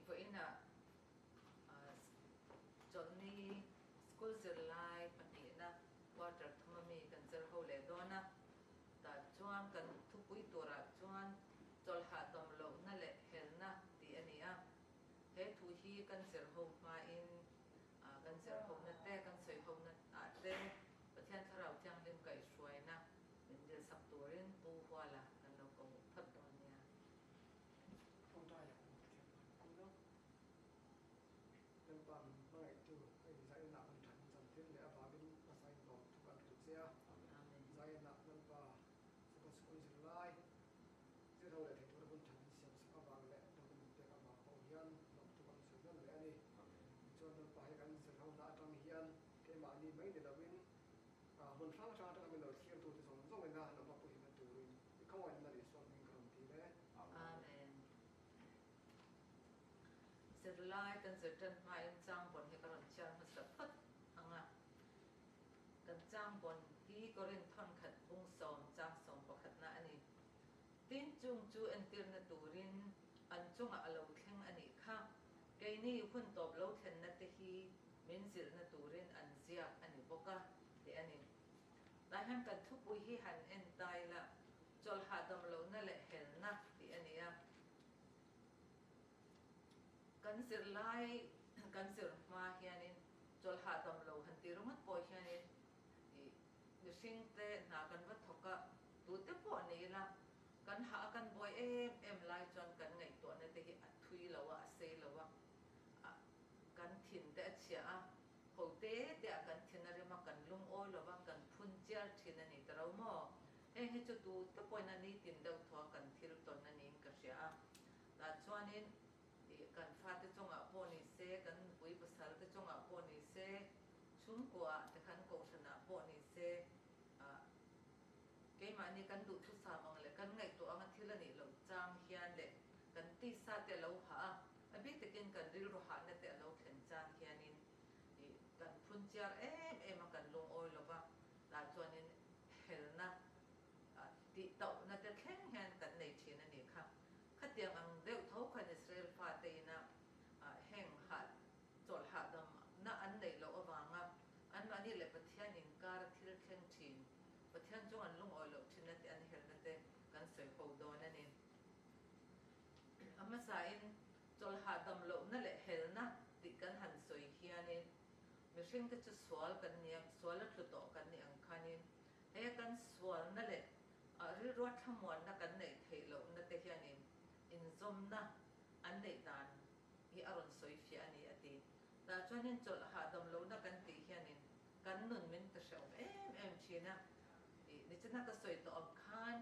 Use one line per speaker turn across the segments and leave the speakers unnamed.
vậy na Johnny school zirlai pani na water thmami kan zir ho le dona ta chuan kan thupui tura chuan chol ha dom lo na le helna ti ania he thu hi kan zir ho ma in kan zir ho na te kan soi ho na te pathian tharau chang lim kai suai na min je sak turin pu hwala kan lo ko phat don nia
không trai à cũng đó nên bạn nói từ cái giải nạn mình thành dần thiết lẽ và bên mà sai vào thuộc bạn thực xe giải nạn nên và sẽ có sự quan trọng lại sẽ thôi là thành thuộc bạn thành xem sẽ có vàng lẽ trong mình để các bạn hậu hiền làm thuộc bạn sự nhân lẽ đi cho nên phải cần sự hậu đã trong hiền cái mà đi mấy để là bên mình phát ra trong mình đầu tiên tôi thì sống giống người ta nó bảo hiểm tôi không ai là để soạn mình còn thì đấy
amen Sirlai kan zirtan mai chang bon he karon chan ma saphat anga kan chang bon hi korin thon khat bung som chang som pakhat na ani tin chung chu entir na turin an chunga alo thleng ani kha keini khun top lo thlen na te hi min zir na turin an zia ani boka te ani lai han kan thu pui hi han en tai la chol ha dam lo na le hel na ti ani a kan sir lai kan sir ma hianin chol ha dam lo han ti rumat po hianin ni sing te na kan va thoka tu te po ni la kan ha kan boy em lai chon kan ngai to na te hi athui lawa se lawa kan thin te chia ho te kan thin na re ma kan lung oi lawa kan phun chiar thin ani taro mo he chu tu te po na ni tin dau tho kan thil ton na ni ka sia ta chuanin kan fa te chonga poni se kan pui pasal te chonga poni se chung kwa te kan ko sana poni se ke ma ni kan du thu sa mang le kan ngai to anga thilani lo chang hian le kan ti sa te lo ha abi te ken kan ril ro ha na te lo thlen chang hianin kan phun chiar em kan long oi lo ba la chuanin helna ti tau na te thleng hian kan nei thin ani kha khát tiếng ang deuh thấu khan Israel pha te na heng hat chol ha dam na an nei lo awanga an mani le pathian in kar thil thleng thin pathian chung an lung oi lo thin na te an hel na te kan soi ho don ani ama sa in chol ha dam lo na le hel na ti kan han soi hianin mi hring te chu swal kan niam swal tlu to kan ni ang khanin he kan swal na le ri ruat thamon na kan nei thei lo na te hianin in zom na an nei dan hi aron soi fi ani ati ta chuanin chol ha dam lo na kan ti hianin kan nun min ta shau em china ni chana ka soi to am khan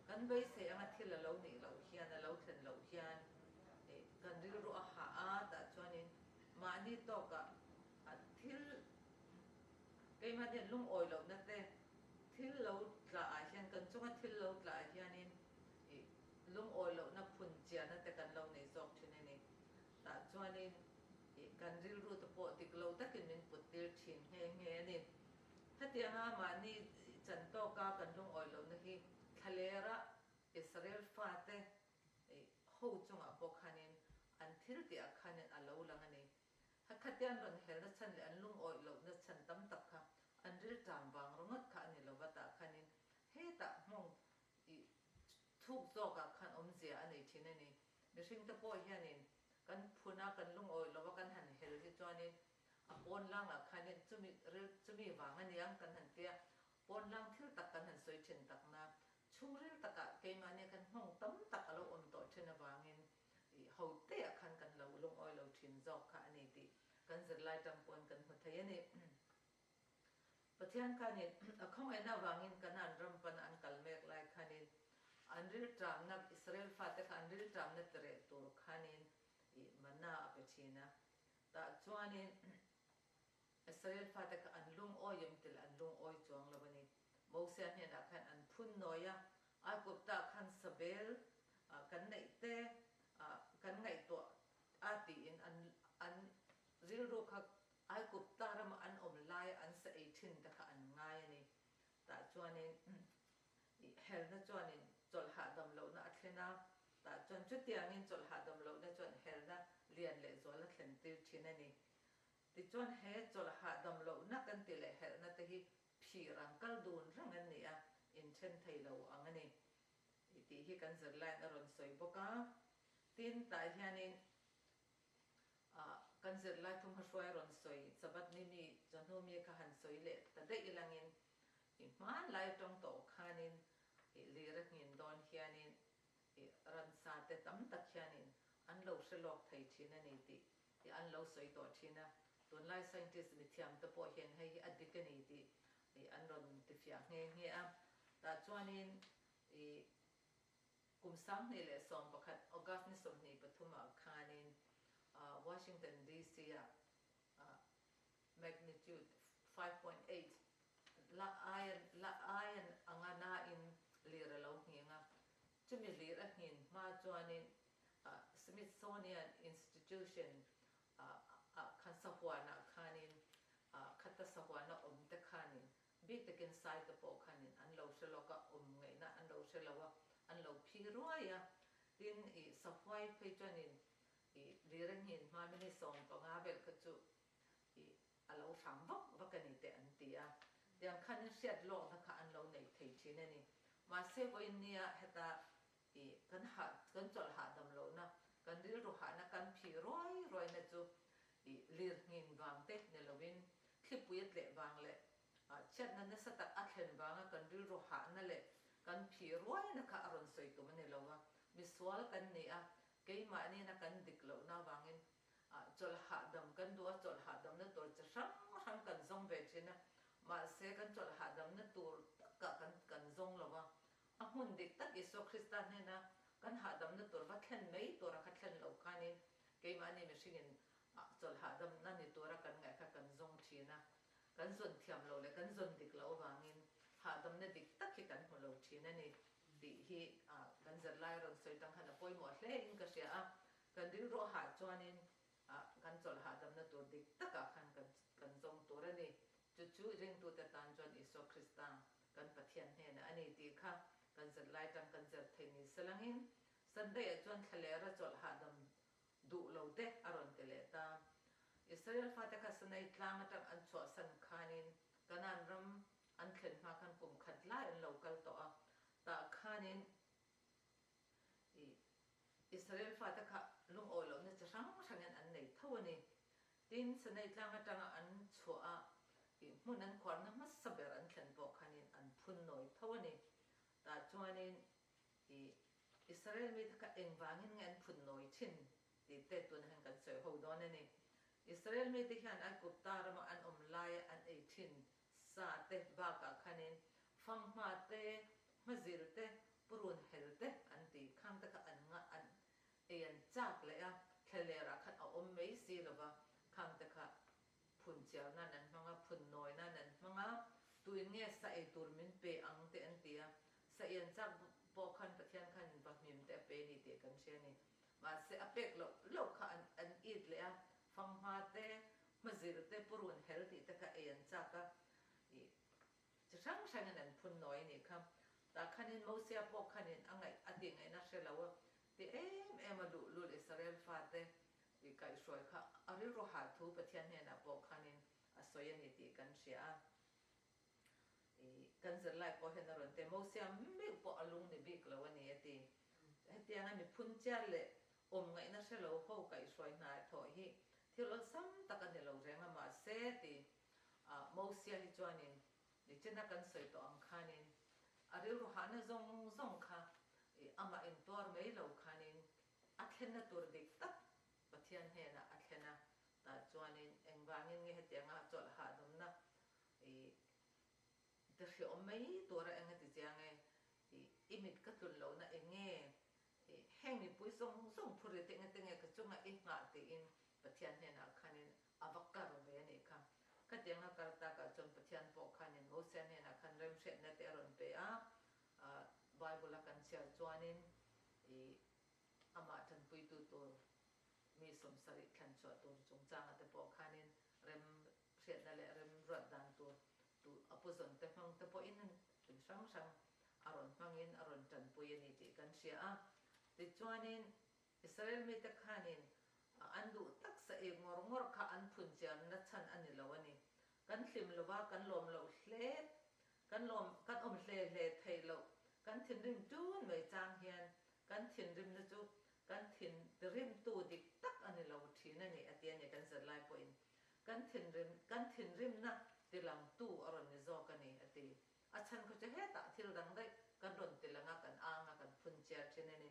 kan bei se anga thil lo ni lo hian lo thlen lo hian kan ri ru a ha a ta chuanin ma ni to ka thil ke ma den lung oi lo na te thil lo tla a hian kan chunga thil lo tla hianin lung oi lo na phun chia na te kan lo nei zok thine ni ta chuanin kan ril ru to po tik lo takin min putil thin nge ni hatia nga ma ni chan to ka kan lung oi lo na hi thalera Israel fa te ho chunga po khanin an thil ti a khanin a lo lang ani hakhatian ron hel na chan le an lung oi lo na chan tam tak kha an ril tang wang rongat kha ani lo bata khanin he ta mong thuk zoka khan omzia ani thine ni mihring te po hianin kan phuna kan lung oi lo kan han hel hi chuanin a pon lang a khanin chumi wang ani ang kan han tia pon lang thil tak kan han soi thin tak na churil taka ke mane kan hong tam tak alo om to thina wangin ho te khan kan lo lung oi lo thin zok kha ani ti kan zirlai tam pon kan hu thai ani pathian khanin a khong ena wangin kanan ram pan an kalmek lai khanin anril tram na Israel fa te anril tram na tere tur khanin manna apechina ta chuanin Israel fa te anlung oyem til anlung oi chuang lawani Moses ne na khan an phun noya a kupta khan sabel kan nei te kan ngai to ati in an ril ro kha ai kupta ram an om lai an sa 18 ta kha an ngai ni ta chuanin hel na chuanin chol ha dam lo na athlena ta chon chu tiangin chol ha dam lo na chon hel na lian tir chinani ti chuan he chol ha dam lo na kan ti le her na te hi phi rang kal dun rang an ni a in chen thei lo ang ani ti hi kan zer lai na ron soi boka tin ta hianin kan zer lai thum ha shwai ron soi sabat ni janu mi ka han soi le ta de ilangin i man lai tong to khanin i li rak ngin don hianin i ran sa te tam tak hianin an lo shelok thei thina ni ti an lo soi to thina tun lai scientist mi thiam te po hian hei adikani ti an ron ti fia nge a ta chuanin i kum sang ni le som pakhat august ni som ni pathuma khanin Washington DC magnitude 5.8 la ayan angana in lira lo nginga chumi lira hin ma chuanin Smithsonian Institution kan sahwana khanin khata sahwana te khanin big takin sai te po khanin an lo shaloka ngai na an lo shalawa an lo phiruaya tin I sahwai phei chuanin I lira hin ma mini song to nga bel ka chu I alo sang vak ani te an tia yang khanin shet lo na kha an lo nei thei chin ani ma se bo in nia heta I kan chol ha dam lo na kan dil ro ha na kan phi roi na chu I lir ngin wang te ne lovin khipuyet le wang le chat na sa tak athen wanga kan dil ro ha na le kan phi roi na kha aron soi tu ne lo wa miswal kan ni a ke ma ni na kan dik lo na wangin chol ha dam kan do chol ha dam na tor cha sang kan zong ve china ma se kan chol ha dam na tur ka kan zong lo wa a hun dik tak iso Christian ne na kan ha dam na tur va thlen mei tor kha thlen lo khanin ke ma ni machine chol ha dam na ni tora kan ngai kha kan zong thina kan zon thiam lo le kan zon dik lo wangin ha dam na dik tak hi kan holo thina ni ti hi kan zer lai ron soi tang hana poi mo hle in ka sia kan dil ro ha chuanin kan chol ha dam na tur dik taka khan kan zong tora ni chu ring tu ta tan chuan iso Christian kan pathian he na ani ti kha kan zer lai tang kan zer thei ni salangin Sunday chuan thalera chol ha dam du lo te aron te le ta Israel fa ta ka sanai tlang atang an chwa san khanin kanan ram an thlen ma kan kum khat lai an local to a ta khanin Israel fa ta kha lung olo ne chang sangan an nei thawani tin sanai tlang atang an chwa mun an khwar na mas saber an thlen po khanin an phun noi thawani ta chuanin Israel mi ka engwangin ngan phun noi chin ti te tun han kan soi ho don ani Israel mi ti hian an kuptar ma an lai an 18 sa te ba ka khanin fang ma te mazil te purun hel te an ti khang ta ka an nga an an chak le a thelera khat a mei si lova khang ta ka phun chiao na nan manga phun noi na nan manga tuin nge sa e tur min pe ang te an tia sa yan chak po khan pathian khan ba mim te pe ni te kan se ni ma se apek lo kha an it le a fang ma te mazir te purun hel ti ta ka yan chak ka sang an phun noi ni kham ta khanin mo sia po khanin angai ati ngai na se lawa ti em adu lul Israel fa te I kai shoi kha ari ro ha thu pathian he na po khanin asoya ni ti kan sia kan zer lai po he na ron te mo sia mi po alung ni bik lo ani ati heti anga mi phun cha le ngai na se lo ho kai shoi na tho hi thil sam tak an lo renga ma se ti mo sia hi chuanin ni chena kan soi to ang khanin ari ro ha na zong kha ama in tor mei lo khanin athen na tur dik tak pathian he na athena ta chuanin engwangin nge heti anga chol ha dum na te hri mei tora anga ti chiange imit ka tul lo na enge heng ni pui song phuri te nge ka chunga nga te in pathian he na khanin avakar ve ni kha ka tianga karta ka chon pathian po khanin mo sen he na khan rem shet na te ron pe Bible kan sia chuanin ama tan pui tu mi som sari khan chwa tu chung chang ate po khanin rem shet na le rem rat dan tu apozon te phang te po in sang aron mangin aron tan pui ni ti kan sia ti chuanin Israel mi te khanin andu tak sa e ngor ngor kha an phun chiar na chan ani lo ani kan hlim lova kan lom lo hle kan om hle thei lo kan thin rim tun mai chang hian kan thin rim na chu kan thin rim tu dik tak ani lo thina ni atian ni kan zat lai point kan thin rim na tilang tu aron ni zo kan ni ati achan ko che he ta thil dang dai kan ron tilanga kan anga kan phun chiar thina ni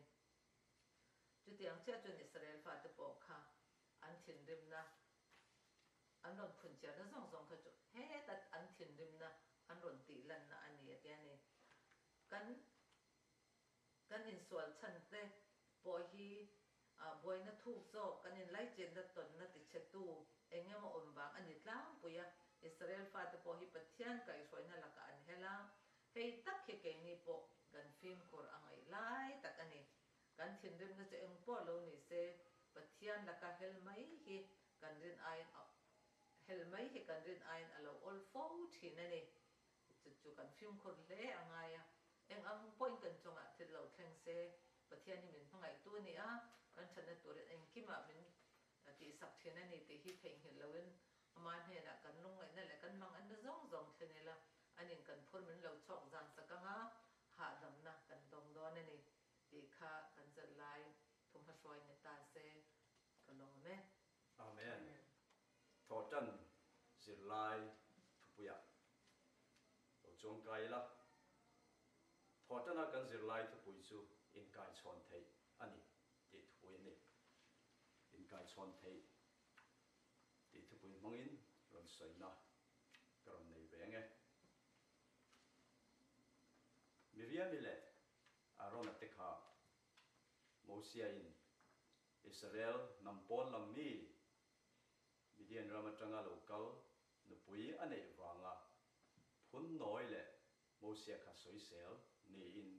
chu tiang cha chu Israel fa te po kha an thin rim na an ron phun chiar na zong zong kha chu he tat an thin rim na an ron ti lan na ani atian ni kan in sual chan te po hi boy na thu zo kan in lai chen na ton na ti che tu engem om bang ani tlang puya Israel fa te po hi pathian kai soi na la ka an hela hei tak he ke ni po kan film kor angai lai tak ani kan thin rim na che eng po lo ni se pathian la ka hel mai hi kan rin ain hel mai hi kan rin ain alo all fo thin ani chu kan film kor le angaya eng ang point kan chonga thil lo thleng se pathian ni min pangai tu ni a kan chana tur eng kima min ti sak thina ni te hi theng hin loin ama he na kan lung ngai na le kan mang an zong zong thene la anin kan phur min lo chok zan sakanga ha dam na kan dong do na ni ti kha kan zal lai thum ha shoi ni ta se kan long me
amen tho chan zil lai thupuya lo chong kai la tho chana kan zil lai thupui chu in kai chon thei ani ti thui ni in kai chon thei ti thupui mangin ron soi na karon nei venge Miriam le Aaron atekha Mosia in Israel nampon lam mi Midian ramatanga lokal nupui ane wanga phun noi le Mosia kha soi sel ni in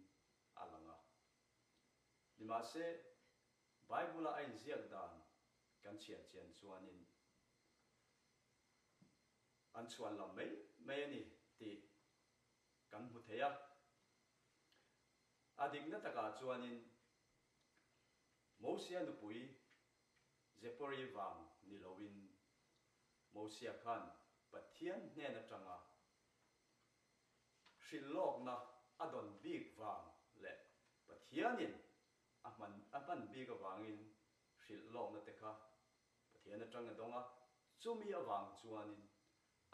alanga lima se Bible a in ziak dan kan chian chian chuanin an chuan lam mai ani ti kan mu theya adik na taka chuanin Mosia nupui Zepori wang ni lowin Mosia khan pathian hne na tanga shilok na adon big wang le pathianin aman big wangin shilok na tekha pathian na tanga donga chumi awang chuanin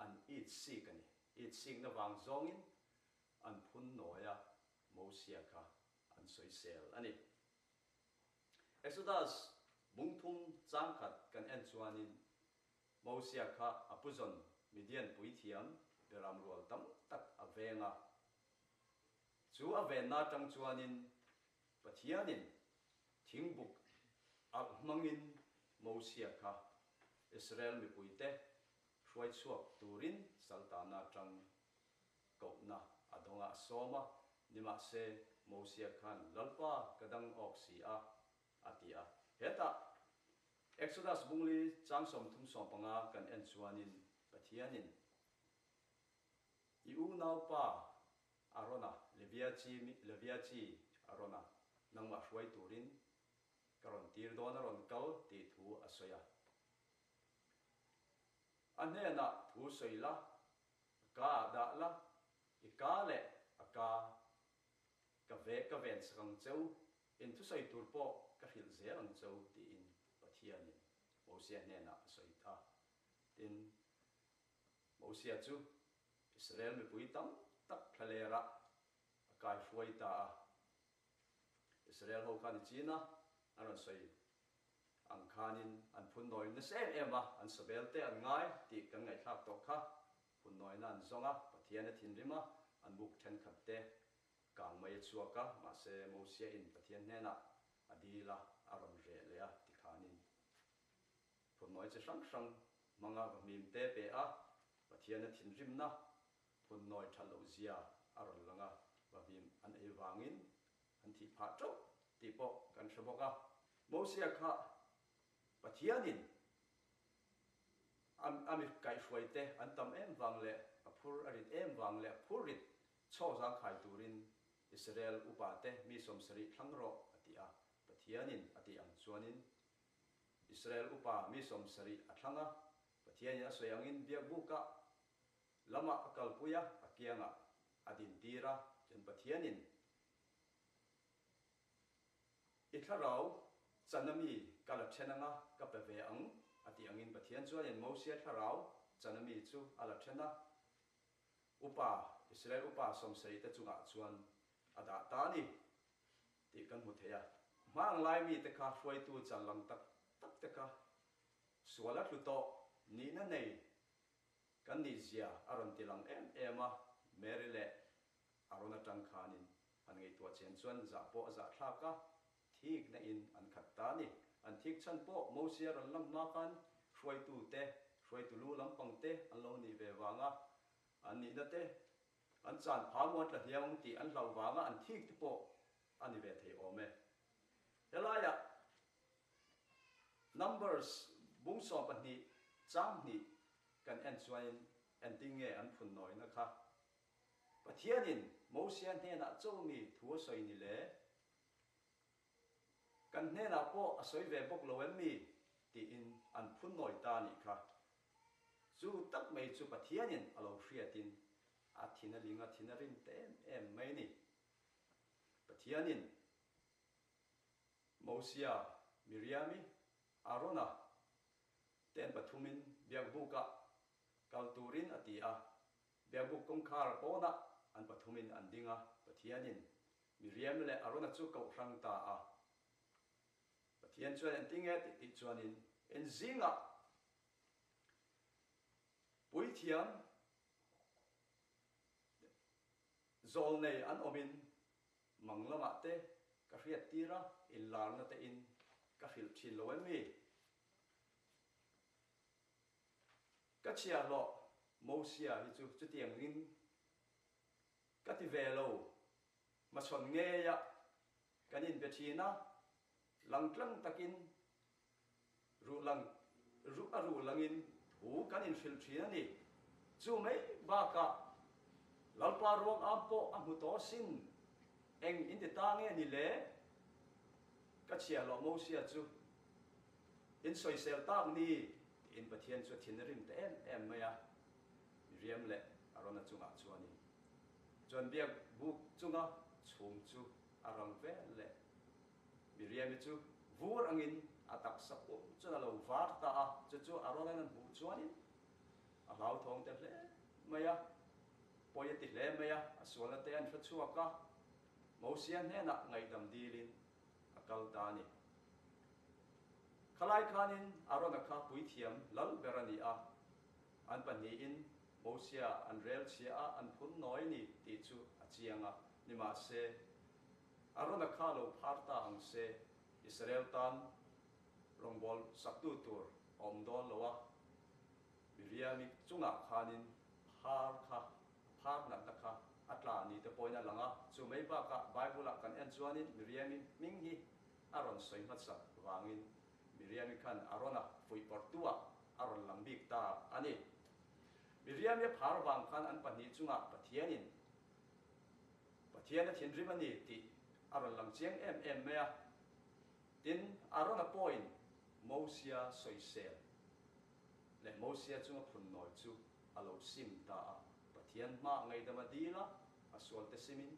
an it sikani it sik na wang zongin an phun noya Mosia kha an soi sel ani Exodus mungthum changkhat kan en chuanin Mosia kha apuzon Midian puithiam beram rol tam tak avenga chu avena tang chuanin pathianin thingbuk mangin Mosia kha Israel mi puite hruai chuak turin saltana tang kopna adonga soma nima se Mosia khan lalpa kadang oksia atia heta Exodus bungli changsom thum som panga kan en chuanin pathianin iu nau pa arona leviachi arona nangma hruai turin karon tir don ron kal ti thu asoya anena thu soila ka da la ikale aka ka ven sang cheu in thu soi turpo ka hil zerang cheu ti in pathianin Mosia nena soita tin Mosia chu Israel mi puitam tak phalera akai hruaita Israel ho khan china aron soi ang khanin an phun noi na sem ema an sabelte an ngai ti kan ngai thak to kha phun noi na an zonga pathian thin rima an buk then khatte kang mai chuaka ma se Mosia in pathian nena adila aron re lea ti khanin phun noi che sang manga mim te pe a pathian thin rim na phun noi thalo zia aron langa bavim an ei wangin an thi pha tro ti po kan shboka Mosia kha pathianin ami kai hruaite an tam em wang le aphur arit em wang le phurit choza khai turin Israel upate mi somsari thangro atia pathianin ati ang chuanin Israel upa mi som sari athanga pathian ya soyangin biak buka lama akal puya akianga adin tira chen pathianin itharau chanami kala thenanga kapave ang ati angin pathian chuanin mosia tharau chanami chu ala thena upa Israel upa som sari ta chunga chuan ada ta ni ti kan mu theya mang lai mi te kha hruai tu chanlam tak te ka suala tu to ni na nei kan ni zia aron tilang ema merile arona tang khanin an ngei tua chen chuan za po za thla ka thik na in an khat ta ni an thik chan po mosia ron lam ma kan hruai tu lu lam pang te an lo ni ve wanga an ni na te an chan pha mo tla hiang ti an lau wanga an thik te po ani ve thei ome helaya numbers bung so pa ni chang ni kan en chuain en tinge an phun noi na kha pathianin mosia hne na chomi thu soi ni le kan hne na po asoi ve bok lo em mi ti in an phun noi ta ni kha chu tak mai chu pathianin alo hriatin athina linga thina rin te em mai ni pathianin mosia miriami arona ten pathumin biakbuka kalturin atia biakbuk kongkhar pona an pathumin andinga pathianin miriam le arona chu kau rang ta a pathian chuan antinge ti chuanin enzinga puithiam zol nei an omin manglama te ka hriat tira in larna te in ka hril thin lo mi ka chia lo mosia hi chu tiang in ka ti ve lo ma chon nge ya kanin be thina langtlang takin ru langin hu kanin hril thina ni chu mai ba ka lalpa ruang ampo amuto sin eng in ti ta nge ni le ka chia lo mosia chu in soi sel tak ni in pathian chu thin rim te em maya riam le arona chunga chuani chon biak buk chunga chhum chu arang ve le miriam chu vur angin atak sapu chuna lo var ta a chu arona nan bu chuani a lau thong te le maya poyati le maya aswala te an chuaka mosia ne na ngai dam dilin akal tani khalai khanin arona kha puithiam lal berani a an pani in mosia an rel chia a an phun noi ni ti chu achianga nima se arona kha lo pharta ang se Israel tan rongbol saktu tur omdon lowa miriami chunga khanin phar na kha atla ni te poina langa chu mai ba ka bible kan en chuanin miriami ming hi aron soi matsa wangin miriami khan arona foi portua aron lambik ta ani miriami phar wang khan an pani chunga pathianin pathiana thinrimani ti aron lamchiang em mea tin arona point mosia soisel le mosia chunga phun noi chu alo sim ta pathian ma ngai dama dila aswal te simin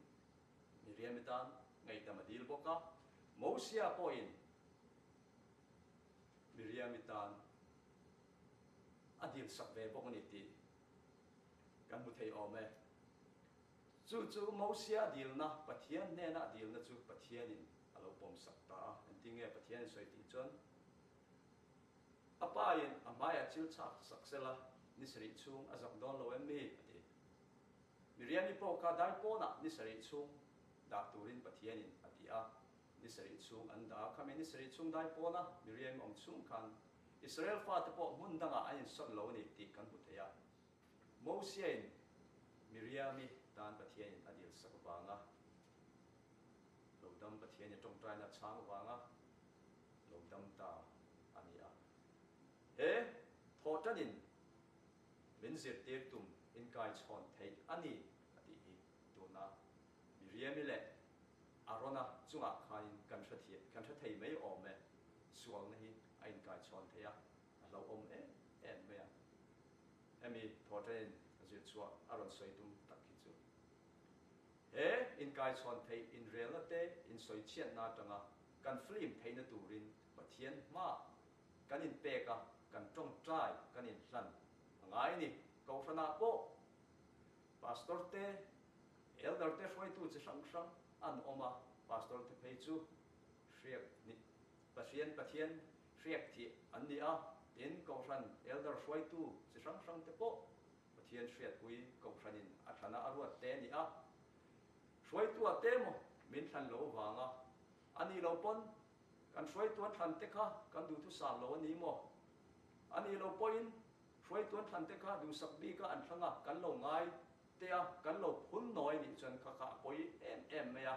miriam tan ngai dama dil boka mosia point miriam tan adil sakve bok ni ti kan mu thei ome chu mosia dil na pathian ne na dil na chu pathianin alo pom sakta antinge pathian soi ti chon apain amaya chil chak saksela nisri chung azak don lo emmi ati miriam po ka dai po na nisri chung da turin pathianin atia nisri chung anda khame nisri chung dai po na miriam om chung khan Israel fa te po mun danga ain son lo ni ti kan hu theya mosia in miriami dan pathianin adil sakbanga lodam pathianin tong trai na chang wanga lodam ta ania he thotanin min zir tir tum in kai chon thei ani ati hi tuna miriam le arona chunga khain kan thei mai ome sual na hi ain kai chon emi thoten azir chua aron soitum takhi chu he in kai chon thei in relate in soi chiat na tanga kan film theina turin pathian ma kan in peka kan tong trai kan in ran ngai ni ko thana ko pastor te elder te foi tu chi sang sang an oma pastor te phei chu riek ni pathian riek thi an ni a in ko ran elder foi tu chi sang sang te po pathian riek pui ko ranin athana arwa te ni a foi tu a te mo min than lo wanga ani lo pon kan foi tu than te kha kan du tu sa lo ni mo ani lo point foi tu than te kha du sak bi ka an thanga kan lo ngai te a kan lo phun noi ni chan kha kha poi em me a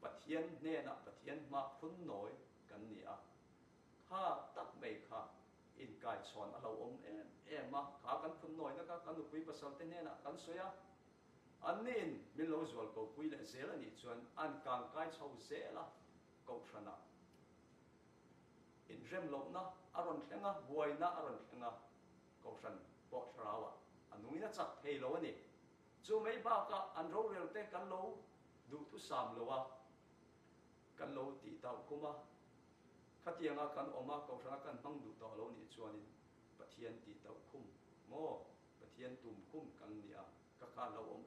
pathian ne na pathian ma phun noi kan ni a kha tak mai kha in kai chon a lo om em ma kha kan phun noi na ka kan pui pasal te ne na kan soya an nin min lo zual ko pui le zel ani chuan an kang kai chho zela ko thana in rem lo na aron thlenga buai na aron thlenga ko than po thrawa anui na chak thei lo ani chu mai ba ka an ro rel te kan lo du thu sam lo wa kan lo ti tau kuma khatianga kan oma ko thana kan mang du to lo ni chuanin pathian ti tau khum mo pathian tum khum kan nia ka ka lo om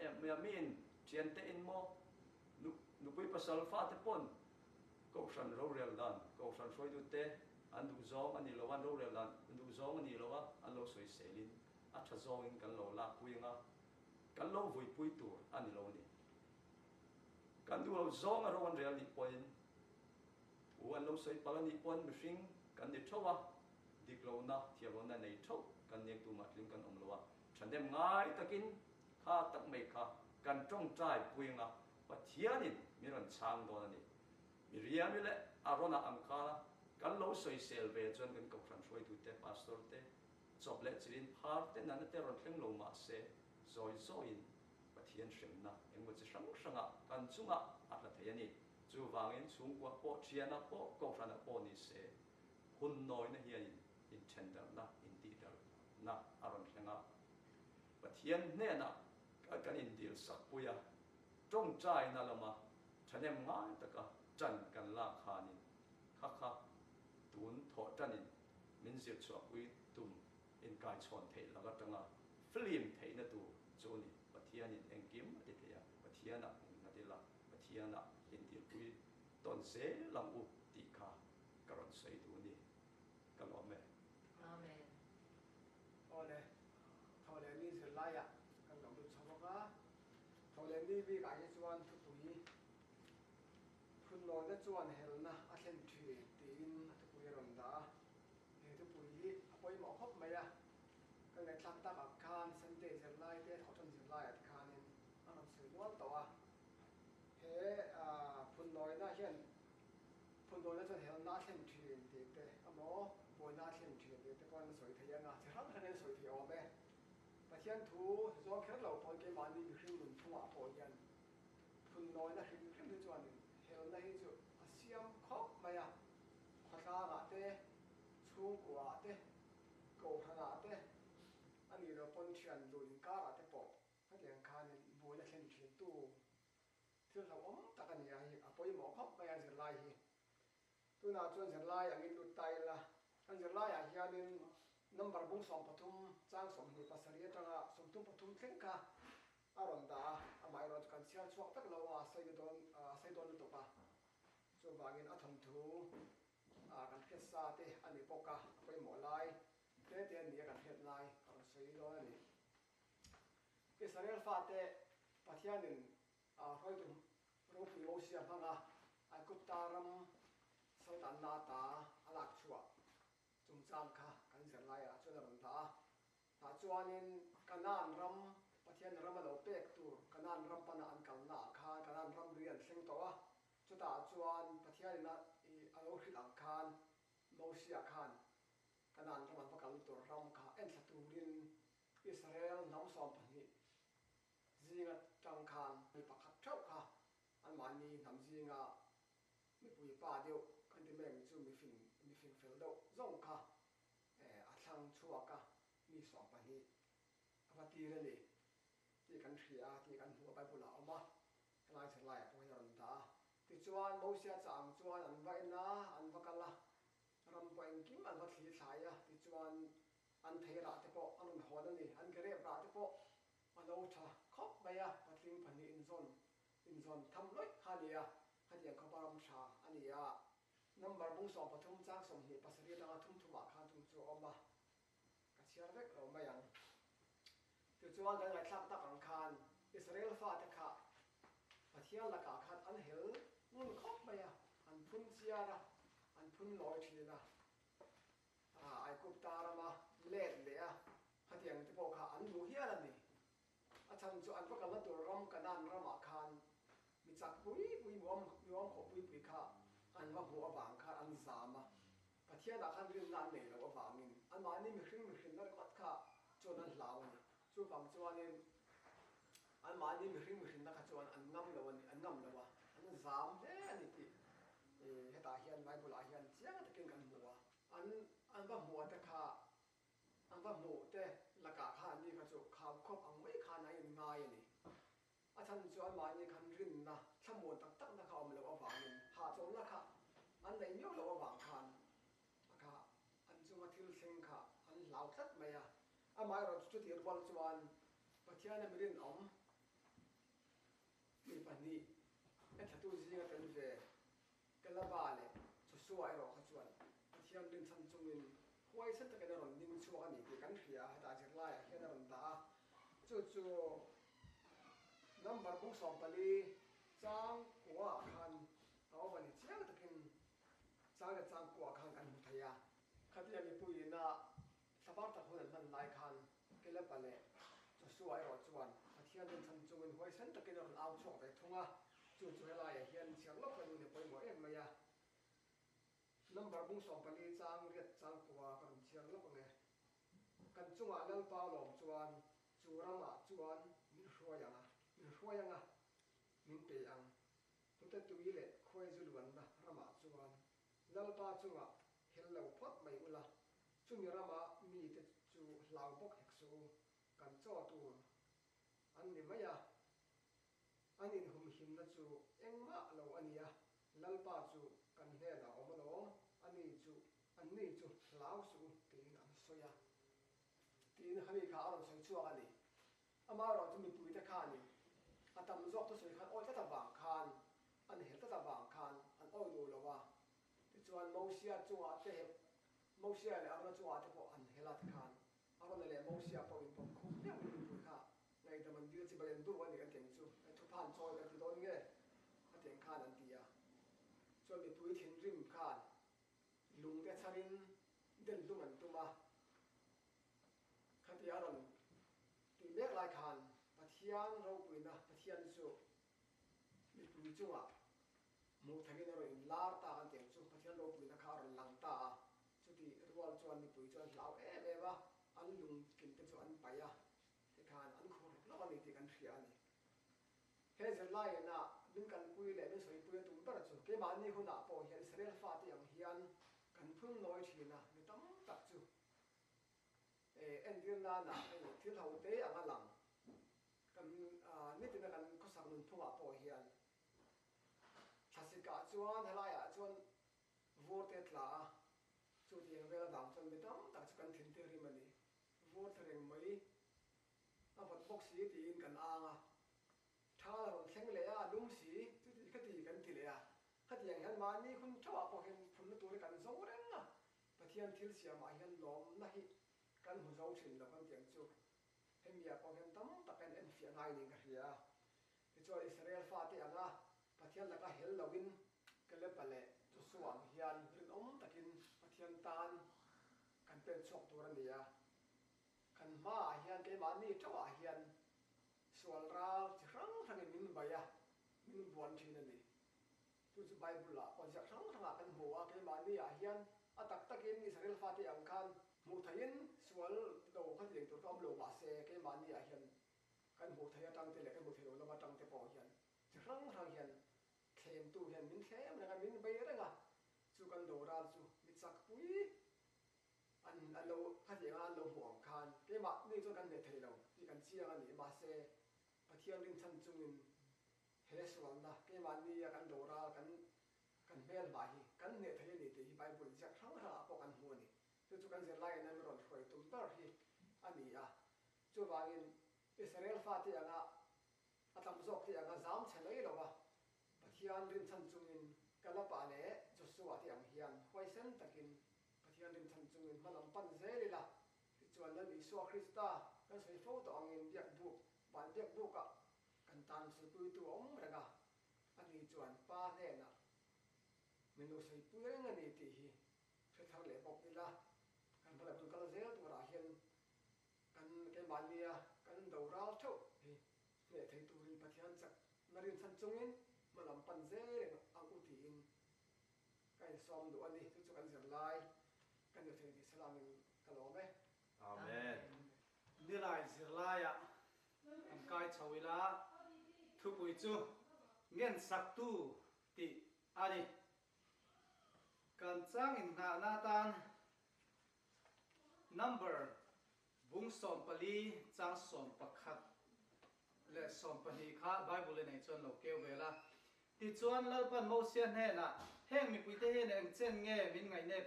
em me min chian te in mo nu pui pasal fa te pon ko san ro rel dan ko san soi du te an du zong ani lo an ro rel dan an du zong ani lo wa an lo soi selin a tha zong in kan lo la puinga kan lo vui pui tur ani lo ni kan du lo zong a ro an rel ni poin u an lo soi pal ni pon mihring kan ni thowa dik lo na thia lo na nei tho kan nek tu ma tling kan om lo wa thandem ngai takin kha tak mai kha kan tong trai puinga pathianin miran chang do ani miriam le arona angkala kan lo soi sel ve chon kan ko tran soi tu te pastor te chop le chirin phar te nan te ron thleng lo ma se zoi zoi pathian shem na engwa chi sang sanga kan chunga atla thayani chu wangin chung kwa po chiana po ko tran po ni se hun noi na hian in tender na in detail na aron thlenga pathian ne na kan in deal sak puya trong chai na lama thanem ngai taka chan kan la khanin kha kha tun tho tanin min zir chwa ui tum in kai chon thei laga tanga film thei na tu choni pathianin engkim ati thea pathiana na de la pathiana in dir ui ton se lam u ti kha karon sei tu ni kalome
amen
ole thole ni zir la ya kan lo du chawa thole ni bi ka ye chuan thu pui phun lo na chuan hel na a thlen thi tin thu pui ron da he thu pui hi apoi mo khop mai a kan le tlam ta ak khan sunday zir lai te thoton zir lai at khanin aron sui nual to a he phun lo na hian phun lo na chuan hel na thlen thi te te amo boi na thlen thi te te pon soi thayanga chi ram hanen soi thi ome pathian thu zo kher lo pon ke mani mi hring mun thunga po yan phun noi na hring hring ni chuan hel na hi chu asiam khop maya khata ga te chu kwa te ko hana te ani ro pon thian luin ka ga te po hatiang khan boi na thlen thi tu thil lo om takani a hi apoi mo khop maya zir lai hi tuna chuan zir lai angin lu tai la an zir lai a hianin number bung som pathum chang som ni pasari atanga som tum pathum thleng ka aron da amai ron kan sial chuak tak lo a sai don to pa chu wangin a thon thu kan phet sa te ani poka poi mo lai te te ni kan phet lai kan sei lo ani Israel fa te pathianin hoi tu ro pi lo sia phanga ai kut taram sautan na ta alak chua chung cham kha kan zir lai a chuan ron da ta chuanin kanan ram pathian ram lo pek tur kanan ram pana an kal na kha kanan ram rian thleng to a chuta chuan pathian na I alo hrit ang khan mosia khan kanan ram an pakal tur ram kha en thaturin Israel nam som pani zinga tang khan mi pakhat thau kha an mani nam zinga mi pui pa deu kan ti meng chu mi fin fel do zong kha a thlang chuaka mi som pani ว่าตีนั่นนี่ที่กันเสียที่กันหัวไปบุหลาออกมาก็ลายสลายตัวยันตาที่จวนโมเสียจางจวนอันไว้นะอันวักละรำไปกิมอันวัดที่สายที่จวนอันเทระที่พออันหัวนั่นนี่อันเกเรบระที่พออันเอาชาคบไปปัดลิงพันนี่อินซอนทำร้อยฮันนี่ฮันยังเขาบารมชาอันนี้น้ำบาร์บุ้งสอบปฐมจ้างสมเหตุปัสสาวะดังทุ่มทุ่มอาคารทุ่มจูออกมากัเชียร์เวกเราไม่ยังที่จวนกันไงทักตะกังคารอิสราเอลฟาตะค่ะประเทศละกาคันอันเฮลมุ่งคบไปอันพุ่นเสียนะอันพุ่นลอยทีนะไอ้กุบตาละมาเล่นเลยฮันยังที่พอค่ะอันดูเฮียนั่นนี่อาจารย์จวนก็กำลังตัวรำกันนั่นรำอาคารมีจักปุยมวมขบปุยค่ะอันว่าหัวบางค่ะอันสามประเทศละคันเรื่องนั้นเนี่ยเราก็บางนินอันมานี่มีครึ่งนั่นก็ค่ะจนนั้นเหล่านี่จู่ฝั่งจวนนี่อันมานี่มีครึ่งนะคะจวนอันงำเราวันอันงำเราอันสามอันนี้ที่ให้ตาเฮียนไว้บุหรี่เฮียนเสียงตะเกียงกันหัวอันว่าหัวแต่ค่ะอันว่าหัวแต่ละกาข้านี่ก็จู่ข่าวครบอังไม่ข้าไหนง่ายนี่อาจารย์จวนมานี่คันรินนะชั่วโมงตั้งนะเขาเอามาเราบางนินหาจนละค่ะอันไหนเนี้ยเราบางคันค่ะอันจู่มาทิลเซงค่ะอันเหล่าทัดไหมอันหมายเราจุดที่วันจวนประเทศนั้นไม่ได้หนอมมีปัญหาไอ้ทัตุจีนกันเวกันละบาเลยจะสวยหรอขจวนประเทศนั้นทันจงมินห้วยเส้นตะกันนรนิ่งชัวกันนี่กันเสียให้ตาเจ็บไล่แค่นั้นตาจู่น้ำบาร์บุ้งสองปลีจ้างกัวคันเอาวันนี้เจ้าตะกินจ้างกับจ้างกัวคันกันมุทยาขัดยังมีปุ๋ยน่ะสบายตะคนนั้นหลายคันกันละบาเลยจะสวยหรอจวนประเทศนั้นทันจงมินห้วยเส้นตะกันนรเอาช่วงไปทุ่งจู่ให้ลายเฮียนเสียงลบกันอยู่ในปุ๋ยหมดเอ็มไหมน้ำบาร์บุ้งสองปลีจ้างเรียกจ้างกัวกันเสียงลบกันไงกันจุงเล่าเปล่าหลงจวนจูรังจวนมีชัวยังมีชัวยังมินเปียงตุเตตุยเล่คอยจุลวันนะรามาจวนเล่าเปล่าจุงเห็นเราพอดไม่อุละจุงรามามีแต่จูเหล่าบกเอกสูกันจ่อตัวอันนี้ไม่อันนี้หุ่มหิมนะจูเอ็งมาเราอันนี้เล่าเปล่าจูกันเฮเราออกมาลงอันนี้จูเหล่าสูตีนอันสวยตีนเขามีขาเราใช้ชั่วกันนี่อามาเราจะมีปุ๋ยตะคานี่อันทำจอกตัวสวยคันอ้อยตะบางคันอันเห็นตะบางคันอันอ้อยดูแล้วว่าที่จวนโมเสียจัวเจ็บโมเสียเลยอันนั้นจัวที่พออันเฮลัดคันอันนั้นเลยโมเสียพออินพอคุ้มเนี่ยมันมีปุ๋ยค่ะในแต่มันยืดสิบเอ็ดดูวันนี้กันเต็มจู่ไอ้ทุกพันซอยกันที่โดนเงี้ยกันเต็มคันอันเดียจวนมีปุ๋ยทิ้งริมคันลุงแกชารินเดินลุงอันตัวมาขันที่อันนั้นตีเมฆลายคันปะเทียนเราปุ๋ยนะปะเทียนจู่มีปุ๋ยจู่มูทะเลเราอินลาร์ตากันเต็มจู่ปะเทียนเราปุ๋ยนะข้าวเราลังตาจู่ที่รัวจวนมีปุ๋ยจวนเหลาวะอันลุงกินเป็นจวนไปที่คันอันขูดแล้ววันนี้ที่กันเสียนี่เฮ้ยจะไล่นะดึงกันปุ๋ยเลยไม่สวยปุ๋ยตุ้มตระจู่เกี่ยมันนี่คนหน้าพอเห็นเสรีฟาที่อย่างเฮียนกันพึ่งน้อยทีนะไม่ต้องตัดจู่เอ็นเดียนน่ะที่เราเตะอ่างหลังกันนี่เป็นกันก็สั่งนุ่นทุ่งพอเฮียนชัสิกาจวนอะไรจวนวอร์เตตลาจุดยังเวลาดังจนไม่ต้องตัดกันทิ้งเตอริมันนี่วอร์เตเรงไม่อาบัดบ็อกสีตีนกันถ้าเราเข่งเลยลุ่มสีจุดที่ก็ตีกันทีเลยขัดอย่างเห็นมานี่คุณชอบพอเห็นคุณตัวกันสองเรื่องประเทศที่เสียมาเห็นล้อมนะฮิกันหัวเจ้าสินแล้วกันเตียงจู่ให้มีพอเห็นตั้งตะเป็นเอ็นฟินายนี่กันเฮียที่ช่วยอิสราเอลฟาที่ประเทศแล้วก็เห็นเราวินกันเล็บไปเลยจุดสว่างเฮียนเรื่องตะกินประเทศตานกันเป็นช็อกตัวนี้กันมาเฮียนเกี่ยมันนี่เจ้าเฮียนส่วนเราจะครั้งทางมินใบมินบวนทีนั่นนี่ตัวจะใบบุละพอจะครั้งทางกันหัวเกี่ยมันนี่เฮียนตักตะกินอิสราเอลฟาที่อังคารมูทยินส่วนเราขัดเลี้ยงตัวก็ลงมาเสกเกี่ยมันนี่เฮียนกันมูทยตั้งแต่เล็กกันมูทยเรามาตั้งแต่พอเฮียนจะครั้งทางเฮียนเข็มตู้เฮียนมินเข็มนะครับมินใบอะไรกันจู่กันโดราจู่มิจักปุยอันเราขัดเลี้ยงเราห่วงคันเกี่ยมันนี่จู่กันเด็ดเทเราที่กัน chiang ani ma se pathian rin than chungin he sual na ke man ni kan dora kan mel ba hi kan ne thei ni te hi bible jak thang ra ko kan hu ni chu kan zer lai nan ron khoi tum tar hi ani a chu wangin Israel fa ti anga atam zok ti anga zam chalai lo wa pathian rin than chungin kalapa le Joshua ti ang hian hoi sen takin pathian rin than chungin malam pan zeli la chuan nan Isua Krista kan sei fo to angin biak bu ban biak bu ka kan tan su pui tu om ranga ani chuan pa ne na minu sei pui reng ani ti hi the thar le bok ila kan bala bul kala zel tu ra hian kan ke mania kan do ral tho hi ne thei tu rin pathian chak narin than chungin malam pan zeli ang uti in kai som du ani chu kan zer lai kan yo thei di salamin kalome
Amen.
Nilai zirlaya ang kai chawila thupui chu ngen saktu ti ani kan chang in na tan number bung som pali chang som pakhat le som pali kha bible nei chon lo keu vela ti chuan lo pan mo sian he na heng mi puite he neng chen nge min ngai ne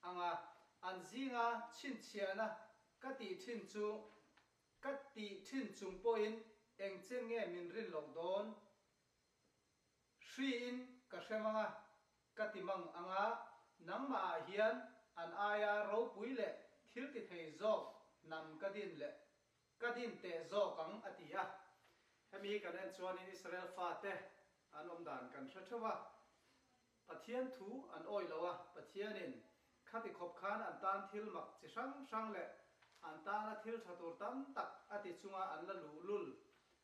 anga an zinga chin chiana ka ti thin chung poin eng chen nge min rin lok don shri in ka hремanga ka ti mang anga nangma hian an aya ro pui le thil ti thei zo nam ka din le ka din te zo kang atia hemi kan en chuan in Israel fa te an om dan kan threwa pathian thu an oi lawa pathian in khati khop khan an tan thil mak chi sang le an ta na thil thatur tam tak ati chunga an la lu lul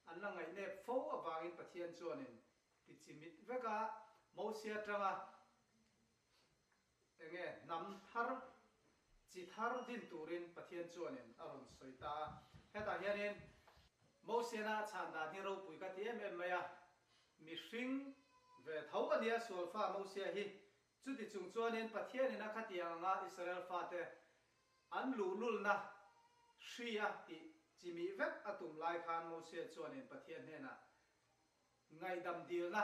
an la ngai ne fo awangin pathian chuanin ti chimit veka mosia tanga enge nam thar chi thar din turin pathian chuanin aron soita heta hianin mosia na chanda ni ro pui ka ti em maya mi hring ve thau ania sulfa mosia hi chuti chung chuanin pathian ina khatianga Israel fa te an lu lul na shria ti chimi vek atum lai khan mo se chuanin pathian hena ngai dam dil na